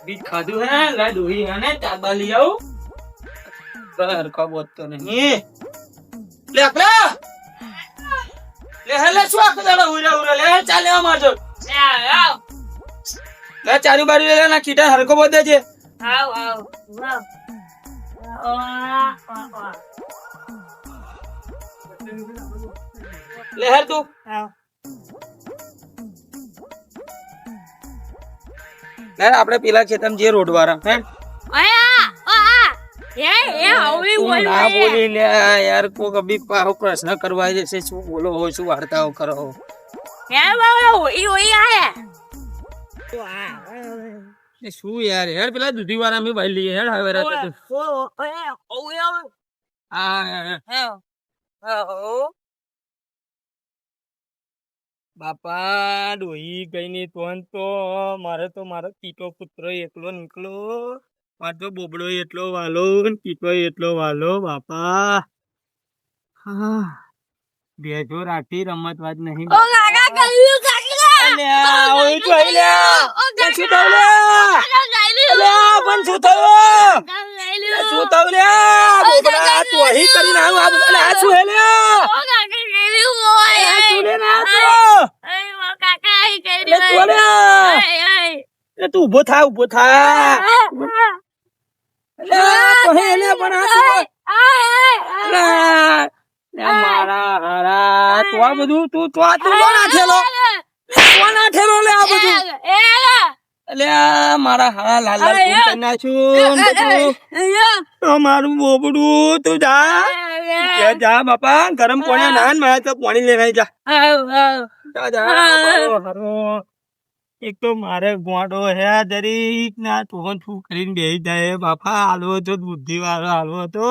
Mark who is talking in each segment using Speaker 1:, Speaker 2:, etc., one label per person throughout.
Speaker 1: બીજ ખાધું હે લે દોહી હે ને ચાબા લઈ આવું ઘર ખબર તો નહીં લે આપલા લે હેલે શું આખો દાડો ઉરા ઉરા લે ચાલે મારજો લે ચારી બારી લે ના કીટા હરકો બોદે છે આવ લે હેર તું લે આપણે પેલા ખેતમ જે રોડ વાળા હે ના બોલી લે યાર કોક અભી પાહો પ્રશ્ન કરવા જશે શું બોલો હો શું વાર્તાઓ કરો શું યાર યાર પેલા દૂધી વાળા અમે ભાઈ લઈએ હેડ હવે બાપા ડોહી ગઈ ની તો મારે તો મારો કીટો પુત્ર એકલો નીકળો મારે તો બોબડો એટલો વાલો કીટો એટલો વાલો બાપા હા ભેજો રાખી રમત વાત નહીં તું ઉભો થા મારા હારા તો આ બધું તું તો નાખેલો લે આ બધું એટલે મારા હારા લાલ નાખ્યું મારું બોબડું તું જા બાપા ગરમ પાણી નાન મળે તો પાણી લેવાય જા એક તો મારે ગોડો હે દરેક ના તું શું કરીને બેસી જાય બાપા હાલવો તો બુદ્ધિ વાળો હાલવો તો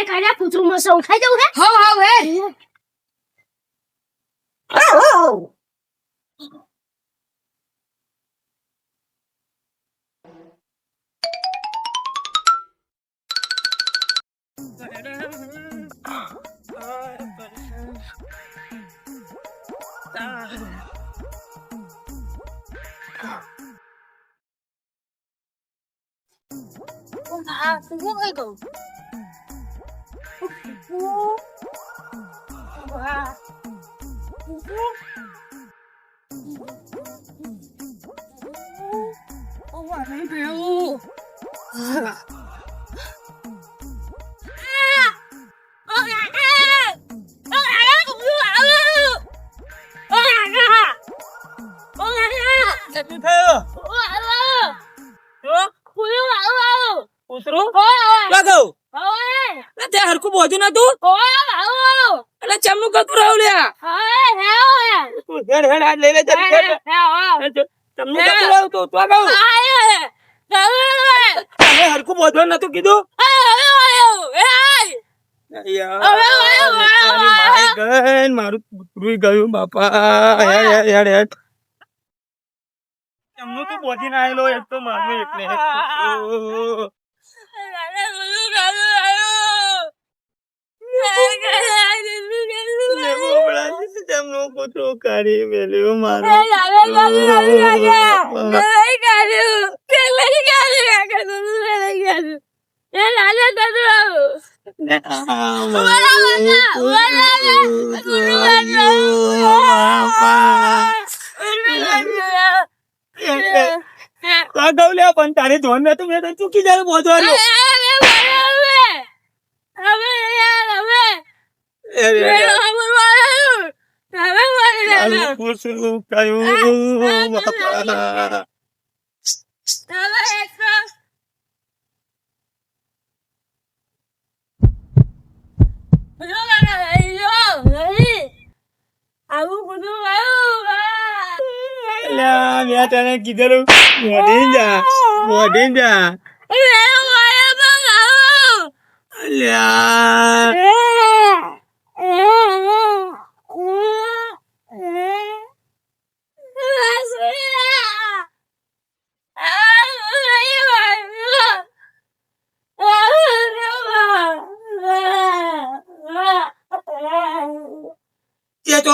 Speaker 2: કાલે પૂછું મસો ઉઠાઈ જવું હે હરકું બોજુ ના તું એટલે ચમનું કતું રહ્યું લ્યા લઈ લે ચમનું કતું રહ્યું તું તો તમે હરકું બોજવા નતું કીધું મારું પુત્રું ગયું બાપા ચમનું તું બોજી ના આવેલો એક તો મારું એટલે કૂતરો કાઢી મેલ્યો મારો પણ તારી ધોન નતું મેં તો ચૂકી જાય બોધવાનું મેં તને કીધેલું મોઢી જા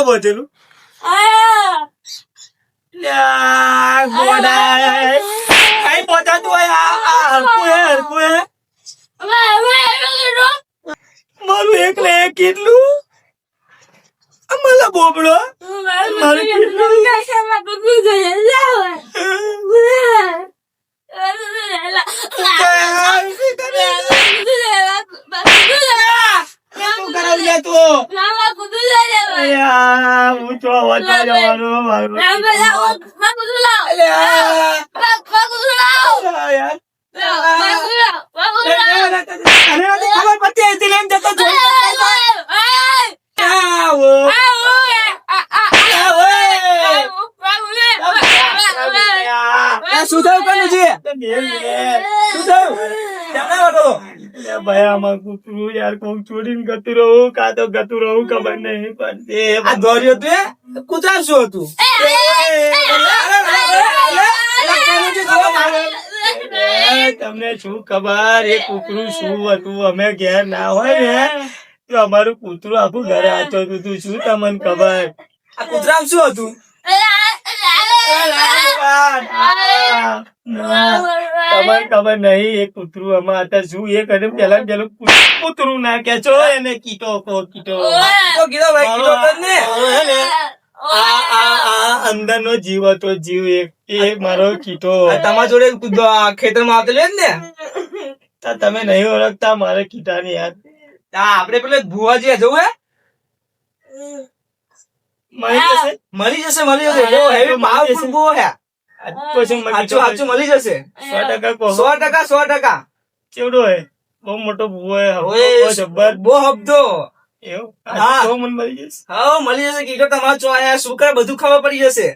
Speaker 1: તો બોધેલું
Speaker 2: આ
Speaker 1: લ્યા ગોડા કઈ પહોંચાતું હોય આ હરકું હે મારું એકલે એક કેટલું મારા બોબડો મારું કેટલું શું કરાવી લે તું અલ્યા હું તો વધવા જવાનો મારું અલ્યા યાર ખબર પડતી હતી લઈને જતો શું થયું કનુજી શું થયું ભાઈ આમાં કૂતરું યાર કોક છોડીને ગતું રહું કાં તો ગતું રહું ખબર નહીં પડતી આ દોર્યો તું કૂતરા શું હતું તમને શું ખબર એ કૂતરું શું હતું અમે ઘેર ના હોય ને તો અમારું કૂતરું આખું ઘરે આચોતું હતું શું તમને ખબર આ કૂતરા શું હતું તમારે ખબર નહીં એ કૂતરું આમાં હતા શું એ કદમ પેલા પેલું કૂતરું ના કે છો એને કીટો કીટો અંદર નો જીવ હતો જીવ એ મારો કીટો તમારા જોડે ખેતર માં આવતો ને તમે નહીં ઓળખતા મારે કીટા ની યાર આપડે પેલે ભુવાજી જવું હે મળી જશે બહુ હેવી પાવરફુલ બહુ હે સાચું મળી જશે 100% કેવડો હે બહુ મોટો ભૂવો હે જબર બહુ હબદો એવું હા તો મને મળી જશે હા મળી જશે કીટો તમારો ચોયા શું કરે બધું ખબર પડી જશે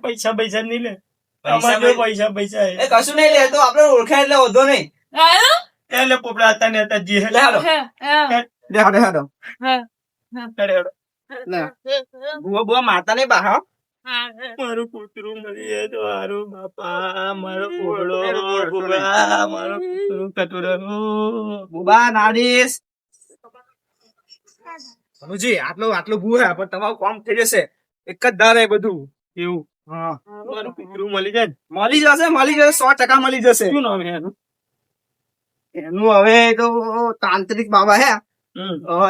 Speaker 1: પૈસા નહીં લે પૈસા એ કશું નહીં લે તો આપડે ઓળખાય એટલે વધો નહીં એટલે પોપડા હતા ને હતા જી હેડો માતા નહીં બહાર મારું કૂતરું મળી જાય તો હારું બાપા મારો કૂતરો મારો કૂતરું કટોરો બુબા નાડીશ સમજી આટલું ભૂ હે પણ તમારું કામ થઈ જશે એક જ ધારે બધું એવું હા મારું કૂતરું મળી જશે 100% મળી જશે શું નામ હે એનું હવે તો તાંત્રિક બાબા હે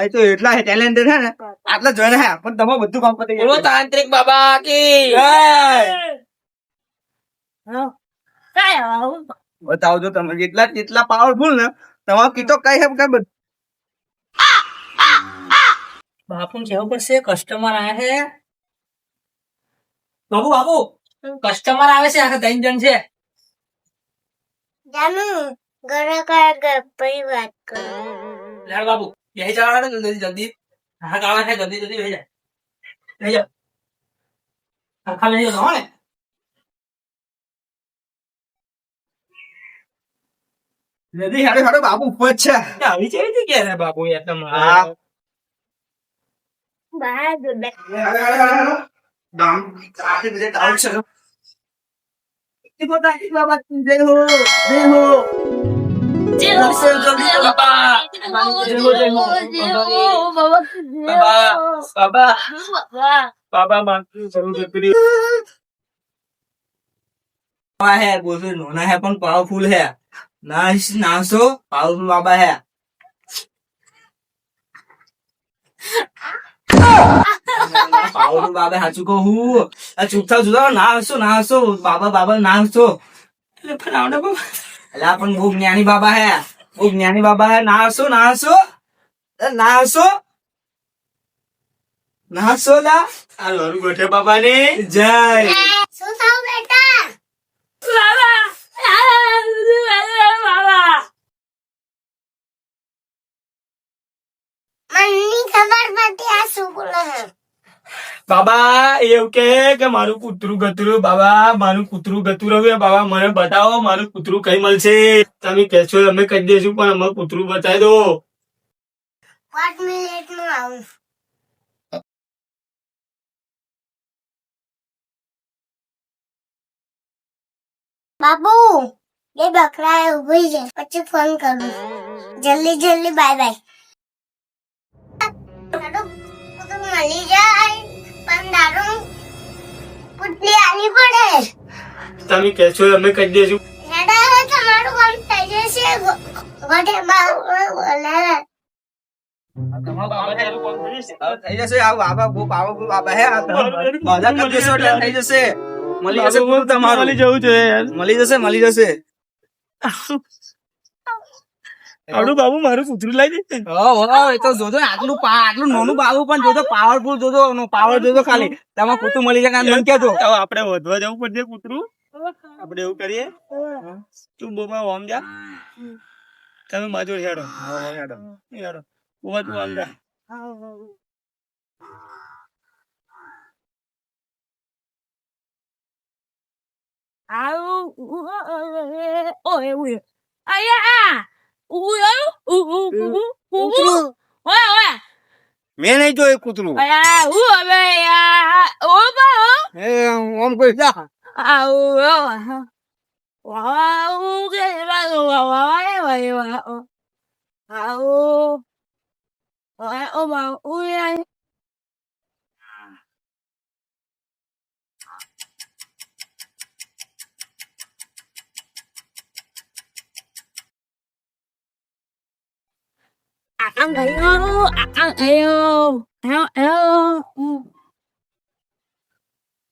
Speaker 1: એ તો એટલા ટેલેન્ટેડ હે ને આટલા જોઈને હે પણ તમારું બધું કામ પતી ગયું તાંત્રિક બાબા કી બતાવજો તમે જેટલા પાવરફુલ ને તમારો કીટો કઈ હે કઈ બધું
Speaker 2: બાપુ કેવું પડશે કસ્ટમર આયા છે બાબુ કસ્ટમર આવે છે આખા 3 જણ છે
Speaker 3: જાનુ ઘરે કયા પરી વાત કરો
Speaker 2: લાડ બાબુ यही चला रहा है जल्दी हाँ गाँव है जल्दी भेज खा ले जाओ
Speaker 1: જલ્દી હેડો બાબુ ઉપર છે આવી છે કે રે બાબુ એકદમ
Speaker 3: બહાર
Speaker 1: દામ આતે બીજે ટાઉન છે ઈકો તા બાબા દેહો बाबा मांगती जरूर करी है बोल नोना है पण पावरफुल है नासो पावरफुल बाबा है પાવરફુલ બાબા સાચું કહું ચૂપ થાવ જુદા ના હસો બાબા ના હસો એટલે ફરાવડા બાબા એટલે પણ બહુ જ્ઞાની બાબા હે ના હસો લા આ લોરું ગોઠે બાબા ને જય
Speaker 3: શું થાવ બેટા મને ખબર પડતી આ શું બોલે હે
Speaker 1: બાબા એવું કે મારું કૂતરું ગતરું બાબા મારું કૂતરું ગતું રહ્યું બાબા મને બતાવો મારું કૂતરું કઈ મળશે તમે કહેશો અમે કહી દઈશું પણ અમારું કૂતરું બતાવી દો
Speaker 3: 5 મિનિટમાં આવું બાબુ એ બકરા ઉભી છે પછી ફોન કરું જલ્દી બાય બાય મળી જાય પણ દારૂ પુટલી આલી પડે.
Speaker 1: તમે કહેશો અમે કહી દેશું.
Speaker 3: હેડા તમારું કામ થઈ જશે. ગોઠે બોલાવે.
Speaker 4: થઈ જશે આવું બાબા બહુ પાવરફુલ બાબા હે આ બધા કરી દેશો એટલે થઈ જશે મળી જશે પૂરું તમારું
Speaker 1: મળી જવું જોઈએ યાર.
Speaker 4: મળી જશે
Speaker 1: આવડું બાબુ મારું કૂતરું લાવી દે.
Speaker 4: એ તો જોજો આટલું આટલું નાનું બાબુ પણ જોજો પાવરફુલ જોજો પાવર જોજો ખાલી તમારે કૂતરું મળી જાય મને કહેજો
Speaker 1: હવે આપણે વધવા જવું પડશે કૂતરું. આપણે એવું કરીએ તું બોબા ઓમ જા તમે માજો હેડો હેડો બોબા તું આમ જા.
Speaker 4: મેં નહીં જોયું કૂતરું ઓમ કોઈ જા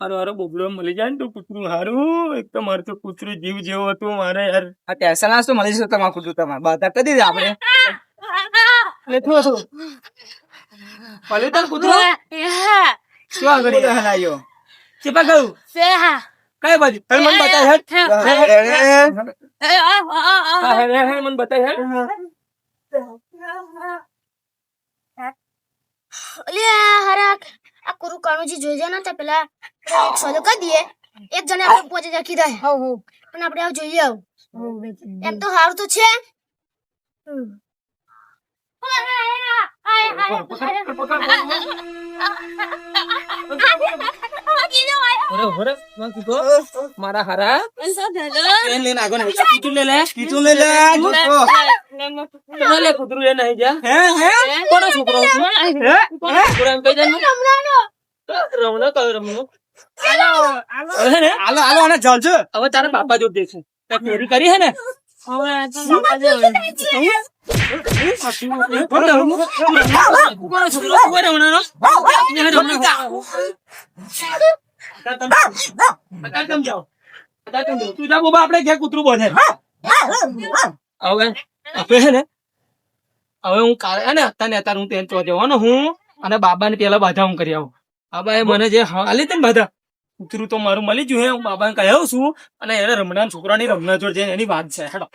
Speaker 1: હારો હારો બોબડો મળી જાય ને તો કૂતરું હારું. એક તો મારું તો કૂતરું જીવ જેવો હતું મારે યાર.
Speaker 4: આ ટેન્શન ના તો મળી જશે તમારું કૂતરું તમારે બધા કરી દીધા આપણે એટલે શું પલ્યું તાર કૂતરું શું આગળ હલાયો ચેપા ગયું કઈ બાજુ મને બતાય હેડ
Speaker 1: મને બતાય હેડ.
Speaker 3: હરાક આ કુરુ કાણુજી જોઈ જાય ને તો પેલા એક સોલો કરી દઈએ. એક જણે આપણે પોચે રાખી દે. પણ આપણે આવ જોઈએ આવ એમ તો હારું તો છે.
Speaker 4: મારા હારા પેન લઈને આગળ આવી જા કીધું લે
Speaker 1: લે કૂતરું એ નહીં જા.
Speaker 4: હે
Speaker 1: કોનો છોકરો છે? કોનો છોકરો એમ કહી દે ને. રમણો કયો રમણો? હવે ને
Speaker 4: હાલો અને ચાલજો
Speaker 1: હવે તારા બાપા જોડે દેખશે. તે ફેરી કરી હે ને હવે આ તો બાપા જોડે. કોનો છોકરો? કોઈ રમણાનો? તું જા બોબા આપણે ઘેર કૂતરું બોલે. હવે આપણે હે ને હવે હું કાલે હે ને અત્યારે હું ત્યાં જવાનો હું અને બાબાને પેલા બાધા હું કરી આવું. બાબા એ મને જે હાલી હતી ને બાધા કૂતરું તો મારું મળી ગયું હે. હું બાબાને કહ્યું છું અને એને રમણાના છોકરાની રમણા જોડે જઈને એની વાત છે હેડો.